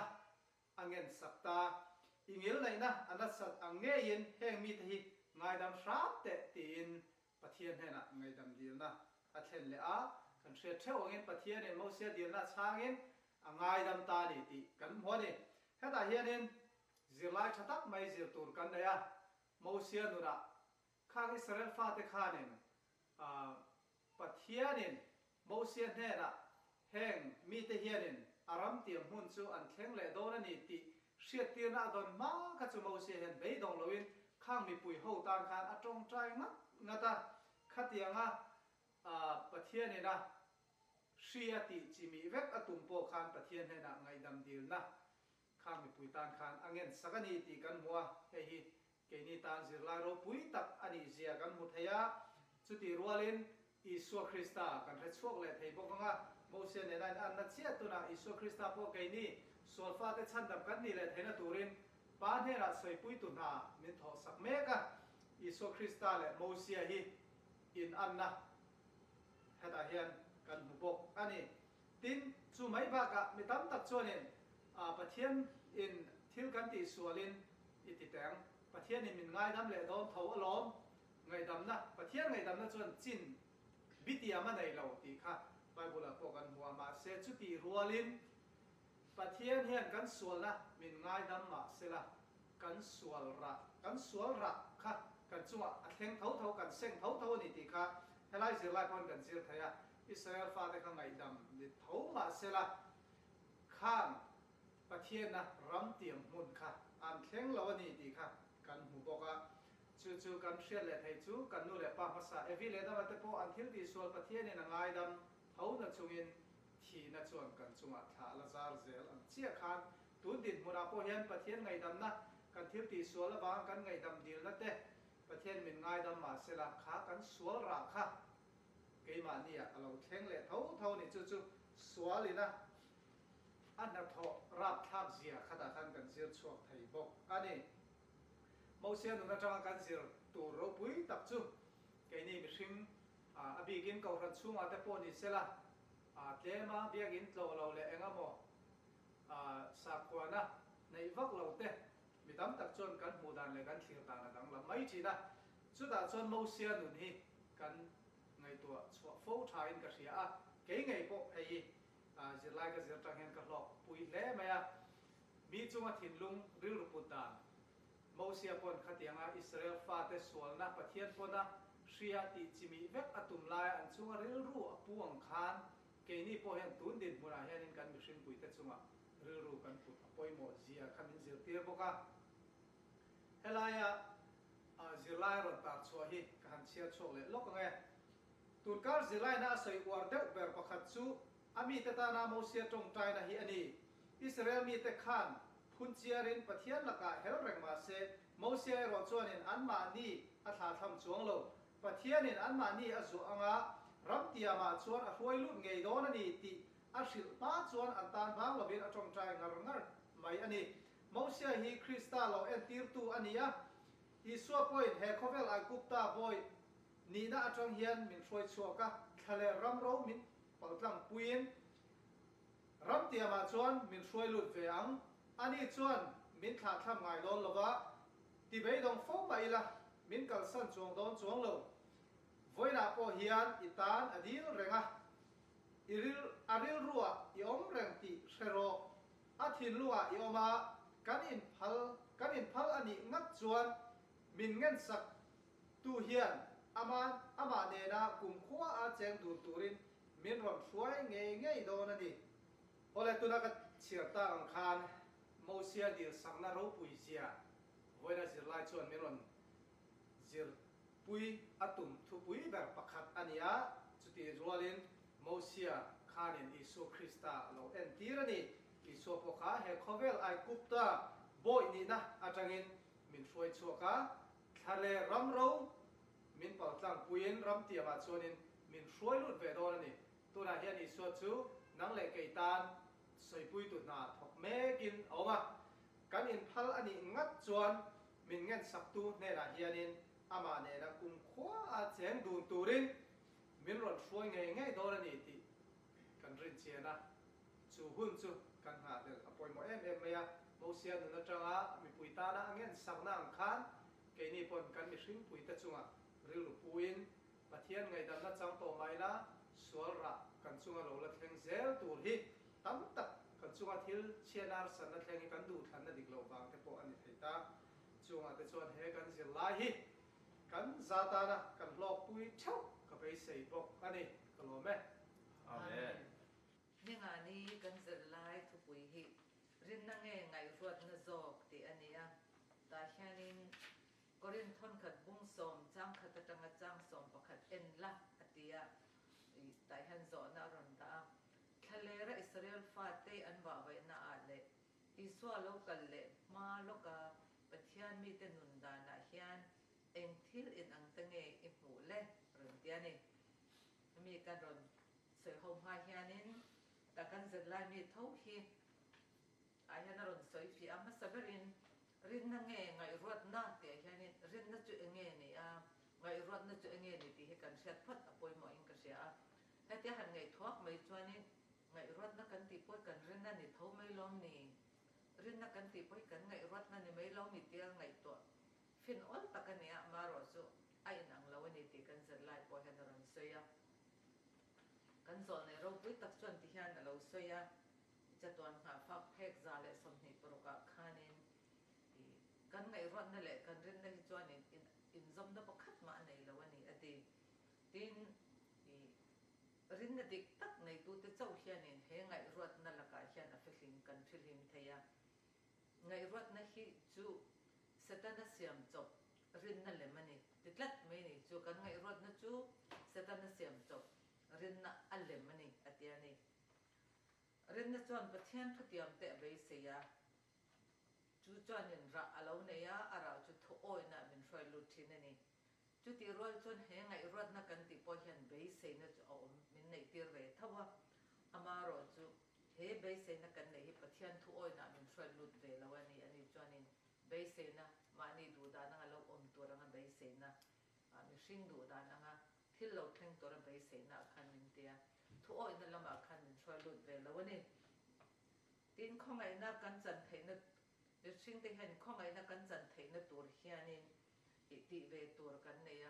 angen sakta ingil nei na anasat ange yin heng mi thi ngai dam shrap te tin pathian hena ngai dam dil na athen le a kan hre theu angin pathian en mo se dil na changin angai dam ta ni ti kan hmoni heta hianin zirlai thatak mai zir tur kan daya mo se nuna khang Israel fa te khanin pathianin mosia hena heng mi te hianin aram tiam hun chu an thleng le don ani ti hriat tirna don ma kha chu mosia hen bei dong loin khang mi pui ho tan khan atong trai ngata khatianga pathianina hria ti chimi vek atum po khan pathian hena ngai dam dil na khang mi pui tan khan angen sakani ti kan muwa he hi keini tan zirlai ro pui tak ani zia kan mu thaya chuti rualin Isua Krista kan re chuak le thei bokanga mosia ne nan an na chia tuna Isua Krista po keini solfa te chandam kan ni le theina turin pa hera soi pui tu na min tho sak meka Isua Krista le mosia hi in anna heta hian kan mu bok ani tin chu mai ba ka mi tam tak chuanin pathian in thil kan ti sualin iti teng pathian in min ngai dam le don tho alom ngai dam na pathian ngai dam na chuan chin bitia ma nei lo ti kha bible ko kan huwa ma se chu ti rualin pathian hian kan sual na min ngai dam ma sela kan sual ra kha kan chunga a thleng tho kan seng tho ni ti kha helai zirlai pon kan zir thaya Israel fa te kha ngai dam ni tho ma sela khang pathian na ram tiam mun kha an thleng lo ni ti kha kan hu boka chu kan hriat le thei chu kan nu le pa masa evi le da te po an thil ti sual pathian in ngai dam tho na chungin thi na chuan kan chunga tha la zar zel an chia khan tun din mura po hian pathian ngai dam na kan thil ti sual la bang kan ngai dam dil na te pathian min ngai dam ma sela kha kan sual ra kha ke ma ni a lo thleng le tho ni chu sualina an na tho rap thak zia khata khan kan zir chuak thei bok ani mosia nu na tanga kan zir tu ro pui tak chu ke ni mi hring abigin kau ran chunga te poni sela tlema biagin tlo lo le engamo sakwana nei vak lo te midam tak chon kan mudan le kan thlir ta na dang la mai china chuda chon mo sia nun hi kan ngai tua chwa fo thain ka ria ke ngai po ei zirlai ka zir tang hen ka lok pui le maya mi chunga thinlung ril ruputan mo sia pon khatianga Israel fa te sualna pathian pona ria ti chimi vek atum lai an chunga ril ru apuang khan ke ni po hen tun din mura hianin kan mi hring pui te chunga ril ru kan put poimo zia khamin zir tir boka helaya zirlai ron tar chua hi kan chia chok le lok nge tunkar zirlai na soi war de ber pakhat chu ami te ta na mo sia tong tai na hi ani Israel mi te khan phun chiarin pathian laka hel reng ma se mo sia ron chuanin an ma ni a thla tham chuang lo pathianin an ma ni a zu anga ram tiama chuan a hruai lut ngei don ani ti a hril pa chuan an tan bang lovin a tong tai ngar mai ani mo sia hi Krista lo en tir tu ania Isua point he khovel ai gupta boy ni na atang hian min hroi chuaka thale ram ro min paltlang puin ram tiama chuan min hroi lut ve ang ani chuan min thla thlam ngai lon lova ti bei dong fo mai la min kal san chuang don chuang lo voina po hian itan adil renga aril ruwa i om reng ti hrero a thin luwa i oma kan in phal ani ngat chuan min ngen sak tu hian ama ne na kum khwa a cheng dur turin min ron hruai ngei don ani ole tuna ka chirta ang khan mo sia dir sakna ro pui zia voina zir lai chuan min ron zir pui atum thu pui ber pakhat ania chuti rualin mo sia khanin Isu Krista lo en tirani Isu pokha he khovel ai kupta boy ni na atangin min hruai chuaka thale ram ro min paltlang puin ram tiama chuanin min hruai lut ve don ani tuna hian Isu chu nang le keitan soipui tu na thok mekin oma kan in phal ani ngat chuan min ngen saktu ne la hianin ama ne na kum khwa a cheng dun turin min ron hruai ngei don ani ti kan rin chiana chu hun chu kan ha le apoi mo em meya mo sia nu na tanga mi pui ta na ngen sakna ang khan ke ni pon kan mi hring pui ta chunga ril puin pathian ngai dam na chang to mai na sual ra kan chunga lo la thleng zel tur hi tam tak kan chunga thil chianar san na thleng kan du than na dik lo bang te po ani theita chunga te chuan he kan zir lai hi kan zata na kan lok pui thau ka be sei bok ani kalo me
amen
ninga ni kan zir lai thu pui hi rin na nge ngai ruat na zok ti ania ta hianin korin thon khat bung som chang khat atanga chang som pakhat en la atia tai han zo na ron ta thalera Israel fa te an wa vai na ale iswa local le ma loka pathian mi te nun da na hian en thil in ang tange i mu le ron tiani mi kan ron se hom ha hianin ta kan zet lai mi tho hi ai han ron soi fi amma saberin rin na nge ngai ruat na te hianin rin na chu nge ni a ngai ruat na chu nge ni ti he kan siat phat apoi mo in ka sia ta te han ngai thuak mai chuanin ngai ruat na kan ti poi kan rin na ni tho mai lom ni rin na kan ti poi kan ngai ruat na ni mai lom ni te ngai to fin ol takania maro chu ai nang lawani ti kan zat lai po han ron soya kan zol ne ro pui tak chuan ti hian alo soya chatuan ha fa phek za le som ni proka khanin kan ngai ruat na le kan rin na hi chuan in zom da pakhat ma nei lawani ati tin rin na dik tak nei tu te chau hianin he ngai ruat na laka hian a fehling kan thilhim theya ngai ruat na hi chu satana siam chop rin na le mani titlat mai ni chu kan ngai ruat na chu satana siam chop rin na alle mani atiani rin na chuan pathian thutiam te be seya chu chuanin ra alo ne ya ara chu thu oi na min hroi lut thin ani chu ti rol chuan he ngai ruat na kan ti po hian be sei na chu om min nei tir ve thawa amaro chu he be sei na kan nei hi pathian thu oi na min hroi lut ve lawani ani chuanin be sei na mani du da na lo om tur anga be sei na mi hring du da na ที่เราแทงตัวเราไปเสนาคันนินเดียทุกอ้อยนั่นละมาคันนินช่วยหลุดเวลแล้วนี่ตีนข้องไอ้นักกันจันเทนเดี๋ยวสิ่งที่เห็นข้องไอ้นักกันจันเทนตัวเฮียนินอิติเวตัวกันเนี่ย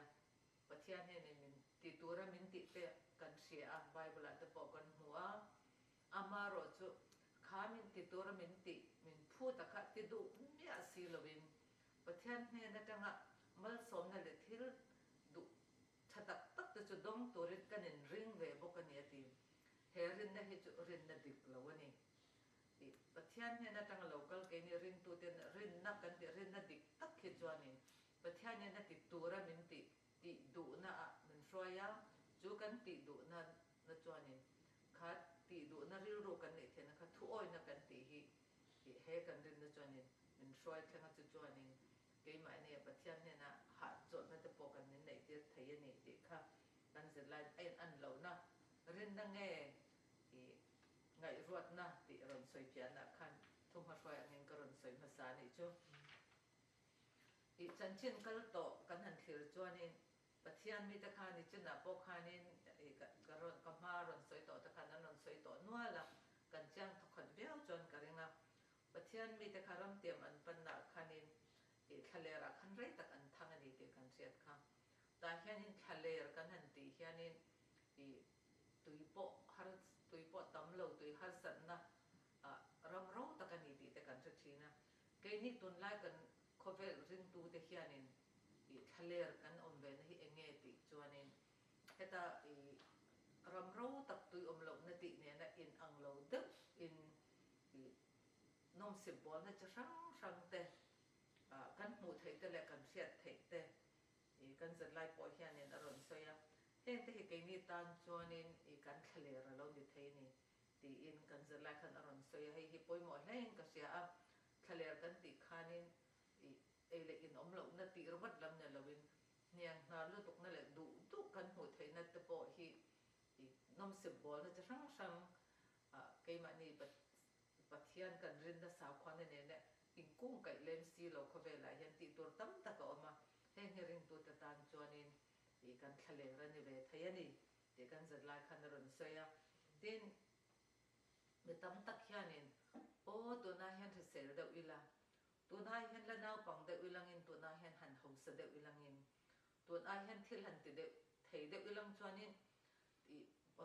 ปะเทียนเนี่ยนินติตัวเรามินติเตกันเสียไบเบิลจะบอกกันหัวอามาโรจุข้ามินติตัวเรามินติมินพูดตะคะติดูเนี่ยสิลวินปะเทียนเนี่ยนั่นจังอ่ะมัลสมนั่นแหละที่ดูชัดตักจะดงตัวริดกันนินริงเวบอกกันเนี่ยทีเฮรินนะเฮจุรินนะดิกแล้ววะนี่ปะเทียนเนี่ยนั่นจังโลกาลเกนี่รินตัวเต็นรินนักกันรินนะดิกตักเฮจวานี่ปะเทียนเนี่ยนั่นติตัวเรามินติดูนะมันช่วยยังจูกันติดูนะจวานี่ขาติดูนะริรู้กันเนี่ยเท่านั้นค่ะทุกอ้อยนะกันติเฮกันรินนะจวานี่มันช่วยแค่นั้นจวานี่เกี่ยมาเนี่ยปะเทียนเนี่ยนะหาจดนั่นจะบอกกันเนี่ยไหนเดียไทยเนี่ยเด็กค่ะกันเสร็จแล้วไอ้อันเหล่านะรินนั่งไงไงรวดนะติรอนสวยเพียนนะคันทุ่งหัวช่วยอันนี้ก็รอนสวยภาษาเนี่ยจูจันชินกัลโตกันหันถือจวนนี่ปะเทียนมีตะคานี่จุน่ะปกคานี่กระรอนกมารอนสวยโตตะคานั้นรอนสวยโตนัวละกันจ้างทุกคนเบี้ยวจนกระเริงนะปะเทียนมีตะคารำเตรียมอันปันนักคานี่ทะเลรักขันไรตักอันทั้งอันนี้เด็กกันเสียดค่ะแต่เฮียนี่ทะเลรักกันหันตีเฮียนี่ตุยโปฮาร์ตุยโปตำเหลวตุยฮาร์สันนะรำร้องตะกันนี่ตีตะกันสุดทีนะเกนี่ตุนไล่กันเขาเวลริงตูเทียนินทะเลกันอมเวนที่เองเงติจวนนินเหตุรำรู้ตักตุยอมหลงนติเนี่ยนะอินอังโลดึกอินน้องสิบบอลนะจะช่างเตะกันหมูไทยเตะและกันเสียดไทยเตะกันจะไล่ปล่อยเฮียนินอารมณ์เสียเห็นแต่เกนี่ตานจวนนินกันทะเลเราดิไทยนี่ตีอินกันจะไล่กันอารมณ์เสียให้ฮิปโปยหมดแรงก็เสียทะเลกันติขานินเอเลอินอมหลงนาตีรวัดลำเนี่ยเราเป็นเนี่ยนาลุตุกนั่นแหละดูกันหัวไทยนัตโปฮีน้องสิบบอลน่าจะช่างเกี่ยมันนี่ปัจเจียนกันรินนะสาวคนเนี่ยอิงกุ้งไก่เลมซีเราเขาเวลายันตีตัวตั้มตะกอมาให้เฮริงตัวตะตานจวนนินกันทะเลรันนี่เวทยันนี่เด็กกันจะไล่ขันรอนเสียดินเมื่อตั้มตะเคียนินโอ้ตัวน่าเห็นเสียเดาวิลาตัวนายเห็นละนาวปังเดวิลังอินตัวนายเห็นหันหงสเดวิลังอินตัวนายเห็นที่หันติเดไทยเดวิลังจวนิน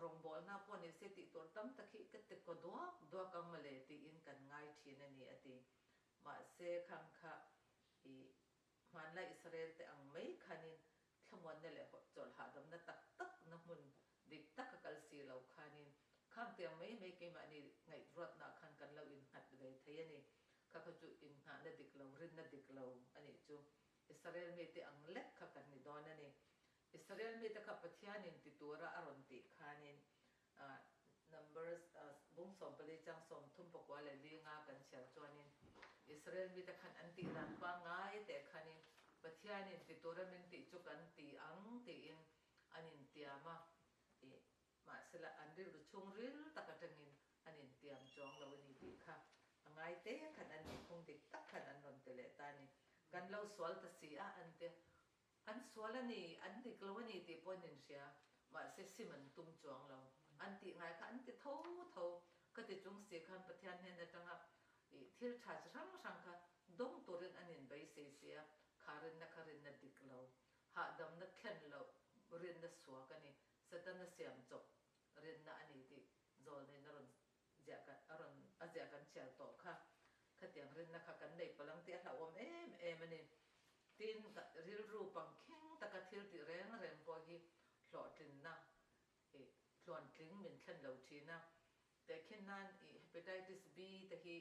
รองบอลน่าปนเสติตัวตั้มตะกี้ก็ติดก็ดัวกังมาเลยตีอินกันง่ายทีนั่นนี่อดีมาเสคังค่ะมันละอิสราเอลแต่อังไม่คันินทั้งวันนั่นแหละจอลหาดำนัดตักน้ำมันดิกตักกัลซีเราคันินข้ามเตียงไม่เกี่ยมันนี่ไงรถนักขันกันเราอินหัดเลยไทยนี่ข้าพเจ้าอินหานาดิกเรารินนาดิกเราอันนี้จูอิสราเอลมีแต่อังเล็กข้ากันนี่ดอนนั่นนี่อิสราเอลมีแต่ข้าพเจ้านินติตัวระอารมณ์ติขานินnumbers บุ้งสมปริจังสมทุ่มปกว่าเลยลีงากันเชียวจวนินอิสราเอลมีแต่ขันอันติรันกว่าง่ายแต่ขานินปะเทียนินติตัวระมินติจุกันติอังติอินอันนินเตียมามาสละอันริลชงริลตะกัดงินอันนินเตียมจองเราวันนี้ติค่ะง่ายเตะขนาดนี้คงติดตักขนาดนั้นเตะเลตานี่กันเราสวลตะเสียอันเตะอันสวลนี่อันติกลัวนี่ติปนินเสียว่าเสสิมันตุ้มจวงเราอันติง่ายค่ะอันติเท่าก็ติจงเสียคันประเทศเนี่ยนะจังอ่ะที่ชาติช่างค่ะดงตัวเรนอันนี้ไปเสียคารินนะดิกเราหาดำนักแข่งเราเรียนนักสวกันนี่สตันนักเสียมจบเรียนนักอันนี้ติโจนี่นรนจากกันอารมณ์จากกันเชียวต่อค่ะขัดอย่างเรื่องนะคะกันในพลังเตี้ยเราอมมันนี่ตีนริลรูปังแข็งตะกัดทิลติแรงพอที่หลอดลินนะหลอนกลิ้งเหมือนขันเหลาทีนะแต่แค่นั้นhepatitis B แต่ที่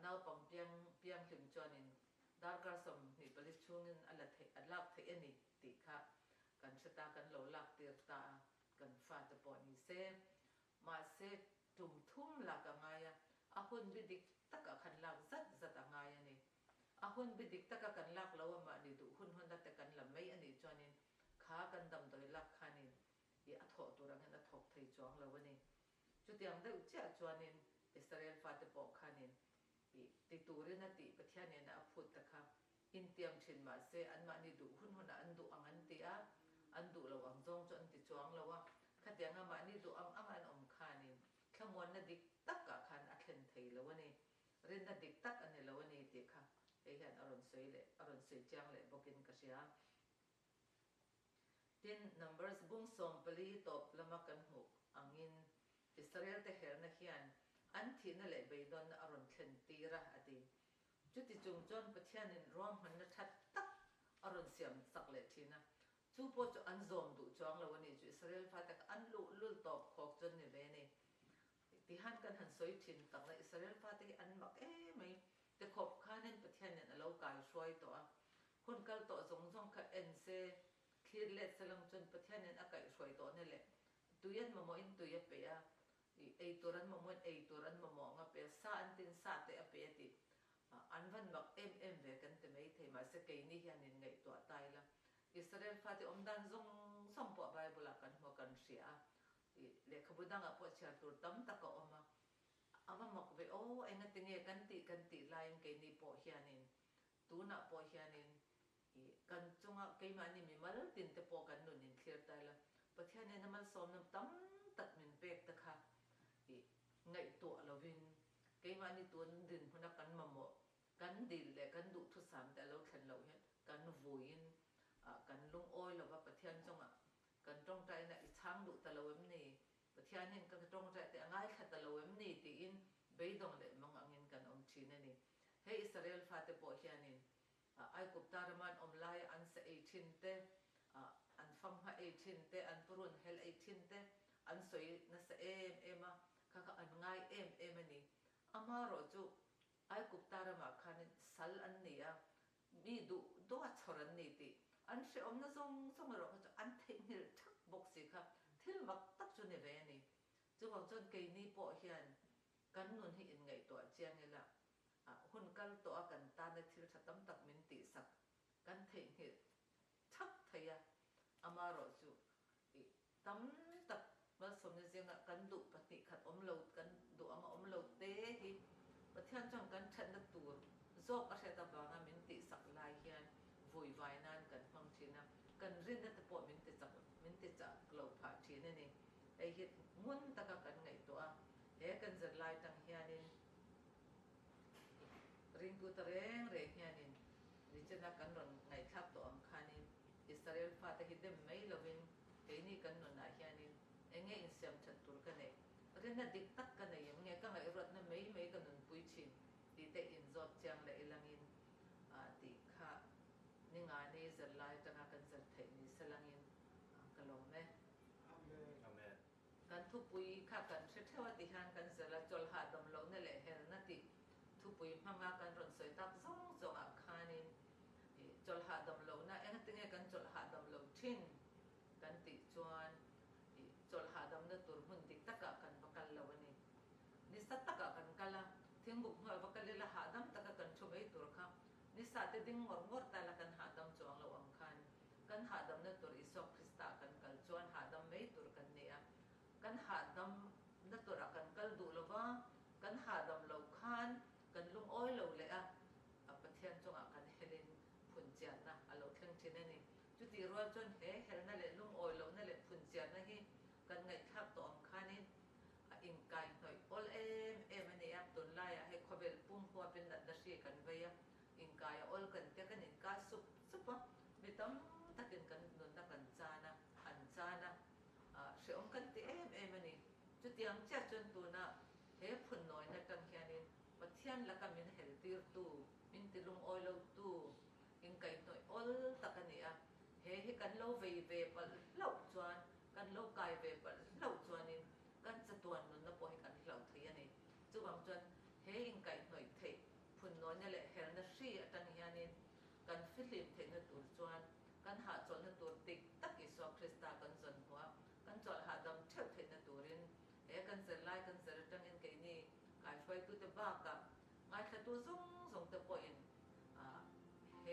น่าปังเปียงหลิมจอนินดาร์กาสมนี่ผลิตช่วงนั้นอัลลักเทียนี่ติค่ะกันชะตากันเหลาหลักเตียตากันฟาดปอนี่เซมาเซทุ่มหลักง่ายอาหุ่นบิดิกตะกะขันหลักจัดง่ายนี่อาหุ่นบิดิกตะกะกันหลักแล้วมาดิดูหุ่นดัดตะกันลำไม่อันนี้จอนินขากันดำโดยหลักขานินอัฐตัวรังนั้นอัฐไทยจองแล้ววันนี้จุดยังได้อุจจาจอนินอิสราเอลฟาดปอกขานินติตูเรนติประเทศเนี่ยนะพูดตะค่ะอินเตียมเช่นมาเซอันมานี่ดูหุ่นอันดูอังอันเตียอันดูเราอังจงจ ตียงมานี่ดูอันอมคานินขมวนน่ะดิกตักกะคันอัดเล่นไทยแล้ววันนี้เรียนน่ะดิกตักอันนี้แล้ววันนี้ติค่ะไอ้เห็นอรุณสวยเลยอรุณสวยจังเลยบอกกินกระเชียทิน numbers บุ้งสมปลีตบละมากันหุอังอินอิสราเอลแต่เห็นนะเฮียนอันที่นั่นแหละไปโดนอรุณเล่นตีระอดีจุดที่จุงจนประเทศนินรวมหันนัดตักอรุณเสียมสักเล็ทีนะจูโปจอันซอมดูจวงแล้ววันนี้จุอิสราเอลฟาตักอันลุตบขอกจนนี่เวนี่ที่หันกันหันสวยทินตักในอิสราเอลฟาตักอันมักไม่แต่ขอบข้านั่นประเทศนินเรากายช่วยตัวคนกัลตัวสงค่ะเอ็นเซคิดเล็ดสลังจนประเทศนินอากาศช่วยตัวนี่แหละตัวยันมามอินตัวยับเปียไอตัวนั้นมามวยไอตัวนั้นมามองเปียซาอันตินซาเตอเปียติอันวันบักเอ็มเวกันแต่ไม่เทมาสเกยนี่ยันไงตัวตายละอิสราเอลฟาติอมดันซงสัมปะไบเบิลกันหัวกันเสียเลขบุดังอ่ะพอเชียร์ตัวตั้มตะกอมาอามาบอกไปโอ้ไอ้นั่นติเงี้ยกันติลายเกยนี่ปอเฮียนินตัวน่ะปอเฮียนินกันจงอ่ะเกยมันนี่มีมาแล้วตินแต่ปอกันนู่นนี่เคลียร์ตายละประเทศนี้น้ำมันซ้อมน้ำตั้มตัดมินเป๊กตะค่ะไงตัวเราวินเกยมันนี่ตัวดินพนักกันมาหมดกันดินเลยกันดุทุสามแต่เราเห็นเราเห็นกันวุ้ยกันลุงอ้อยเราว่าประเทศจงอ่ะกันตรงใจน่ะอีช้างดุแต่เราเอ็มนี่ประเทศนี้กันตรงใจแต่ง่ายแค่แต่เราเอ็มนี่ตีอินเบยดงเลยมังเงินกันอมชีนนี่เฮ้อิสราเอลฟาเตปอเฮียนินไอ้กุบตาร์มันอมไลอันเสอชินเตอันฟังฮะชินเตอันปรุนเฮลชินเตอันสวยนั่นเสเอ็มค่ะอันง่ายเอ็มนี่อามาโรจูไอ้กุบตาร์มาคันสัลอันนี้มีดูอัศรันนี่ติอันเชื่อมนั่นส่งเราก็อันเทนิลทักบอกสิครับที่มักตักจนเวนี่จู่ว่าจนเกยนี่ปอเฮียนกันนุนให้อินไงตัวเจียงนี่ละหุ่นกันตัวกันตาในที่เราตั้มตักมินติสักกันเทนิลทักเทียอามาโรจูตั้มตักมาสมในเสียงกันดุปฏิขัดอมเหลากันดุอามาอมเหลาเตะที่ประเทศจังกันฉันนักตัวโซกอะไรต่างๆมินติสักลายเฮียนวุยไว้นั่นกันฟังทีนะกันเรียนนั่นแต่ปวดมินติจักกลัวผ่าทีนี่นี่ไอเห็ดมุ่นตะกันไงตัวเฮกันจะไล่ตั้งเฮียนินริงกุตะเรงเฮียนินดิฉันนักกันนนไงทับตัวอังคานินอิสราเอลฟาตะฮิดเดมไม่ลวินเฮนี่กันนนเฮียนินเองอินเสียมชัดตุรกันเองเรียนนั่นดิกตักกันเองเงี้ยก็ไงรถนั่นไม่กันนนปุยชินดีแต่อินจอดจังเลยลังอินติค่ะนี่งานนี้จะไล่จังกันจะเทนี่สลังอินกลมไหมกันทุกปุยค่ะกันเชื่อเท่าที่หันกันจะละจลหาดมลงนั่นแหละเห็นนั่นติทุกปุยพังงากันรอนสวยตักจงอาคานินจลหาดมลงนะเอ็งติเงกันจลหาดมลงทิ้นกันติจวนจลหาดมนั่นตัวหุ่นติตะกะกันประกันละวันนี้นิสัตตะกะกันกันละทิ้งบุกหัวประกันเลยละหาดมตะกะกันชมไอ้ตัวค่ะนิสัตดิ้งงอแต่ละกันหาดมจวงละวังคันกันหาดมนั่นตัวอิสอกคริสตากันกันจวนหาดมไม่ตัวกันเนี่ยกันหาดำนั่นตัวรักกันกันดูแล้วว่ากันหาดำเราคันกันลุงอ้อยเราเลยประเทศจงกันเฮลินพุ่นเจียนนะเราเที่ยงที่นั่นนี่จุดที่รัวจนเฮลนั่นแหละลุงอ้อยเรานั่นแหละพุ่นเจียนนะที่กันไงทับตัวอังคารนี่อินกายหน่อยออลเอ็มนี่ตุนไล่ให้ขบเบลปุ่มหัวเป็นนัดดัชชีกันไปอินกายออลกันเท่ากันอินกายสุปไม่ต้องตัดกันนุนตักันจานะอันจานะเชื่อมกันที่เอ็มนี่จุดที่อังเจ้าจนตัวน่ะเฮ้พุ่นน้อยนักกันแค่นี้ประเทศละกันมินเฮลตีร์ตู้มินติลุงออยล์ตู้อินไก่หน่อยออลตะกันเนี่ยเฮ้กันเล่าเวปเล่าจวนกันเล่าไก่เวปเล่าจวนนี่กันจะตัวนุนนับพอให้กันเล่าเทียนี่จู่บางจวนเฮ้อินไก่หน่อยเทพุ่นน้อยนี่แหละเฮลนัชชีตันเฮียนี่กันฟิลิปเทนตัวจวนกันหาจวนตัวติ๊กตักอิสวาคริสตากันจนหัวกันจอดหาดำเท่าเทนตัวรินกันจะไล่กันจะจังเงินกันนี่การช่วยตัวบ้ากับงานตัวส่งตัวปอยน์เ